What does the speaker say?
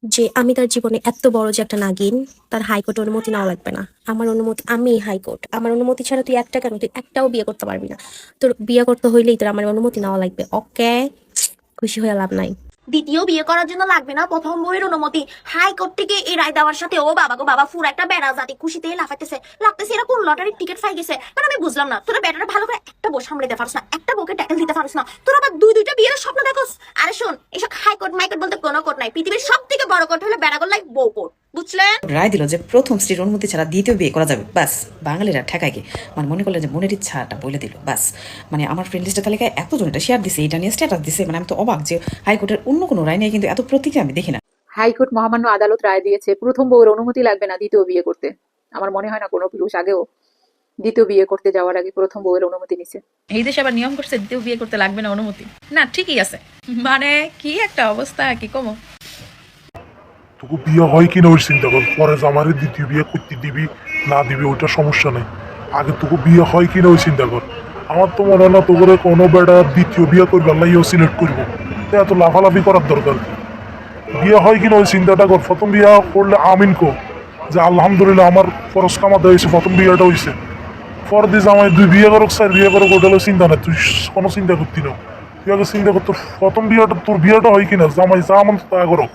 যে আমি তার জীবনে এত বড় যে একটা নাগিন, তার হাইকোর্টের অনুমতি নেওয়া লাগবে না। আমার অনুমতি, আমি হাইকোর্ট, আমার অনুমতি ছাড়া তুই একটা কেন, তুই একটাও বিয়ে করতে পারবি না। তোর বিয়ে করতে হইলেই তোর আমার অনুমতি নেওয়া লাগবে, ওকে? খুশি হয়ে লাভ নাই। দ্বিতীয় বিয়ে করার জন্য লাগবে না প্রথম বউয়ের অনুমতি। হাইকোর্ট থেকে এই রায় দেওয়ার সাথে ও বাবা গো বাবা পুরো একটা বেড়া জাতি খুশিতে লাফাইতেছে, লাগতেছে এরা কোন লটারির টিকিট পাই গেছে। মানে আমি বুঝলাম না, তোরা বেটারা ভালো করে একটা বউ সামলাতে পারছ না, একটা বউকে ট্যাকেল দিতে পারছ না, তোরা আবার দুইটা বিয়ের স্বপ্ন দেখোস। আরে শোন, এসব হাইকোর্ট মাইকোর্ট বলতে কোনো কোর্ট নাই, পৃথিবীর সব থেকে বড় কোর্ট হলো বেড়াগোল্লাই বউ কোর্ট, বুঝলেন? রায় দিল যে প্রথম স্ত্রীর অনুমতি ছাড়া দ্বিতীয় বিয়ে করা যাবে। বাস, বাঙালিরা ঠেকায় কি? মানে মনে করলেন যে মনের ইচ্ছাটা বলে দিল, বাস। মানে আমার ফ্রেন্ড লিস্টের তালিকায় এতজন এটা শেয়ার দিছে, এটা নিয়ে স্ট্যাটাস দিছে। মানে আমি তো অবাক যে হাইকোর্টের অন্য কোনো রায় নিয়ে কিন্তু এত প্রতিক্রিয়া আমি দেখি না। হাইকোর্ট মহামান্য আদালত রায় দিয়েছে প্রথম বউয়ের অনুমতি লাগবে না দ্বিতীয় বিয়ে করতে। আমার মনে হয় না কোনো পুরুষ আগেও দ্বিতীয় বিয়ে করতে যাওয়ার আগে প্রথম বউয়ের অনুমতি নিছে। এই দেশে আবার নিয়ম করছে দ্বিতীয় বিয়ে করতে লাগবে না অনুমতি। না ঠিকই আছে, মানে কি একটা অবস্থা কি কমো। তোকে বিয়ে হয় কিনা ওই চিন্তা কর, পরে জামারে দ্বিতীয় বিয়ে করতে দিবি না দিবি ওইটা সমস্যা নেই, আগে তোকে বিয়ে হয় কিনা ওই চিন্তা কর। আমার তো মনে হয় না তোকে কোনো বেটা দ্বিতীয় বিয়ে করবার লাগিও সিলেক্ট করবো, এত লাফালাফি করার দরকার কি? বিয়ে হয় কিনা ওই চিন্তাটা কর। প্রথম বিয়ে করলে আমিন কো যে আলহামদুলিল্লাহ আমার খরচ কামাতে হয়েছে, প্রথম বিয়েটা হয়েছে। পর দিয়ে জামাই দুই বিয়ে করুক স্যার বিয়ে করুক ওটা হলো চিন্তা নাই, তুই কোনো চিন্তা করতি না। তুই আগে চিন্তা করতো প্রথম বিয়েটা তোর বিয়েটা হয় কিনা, জামাই যা মন তা করো।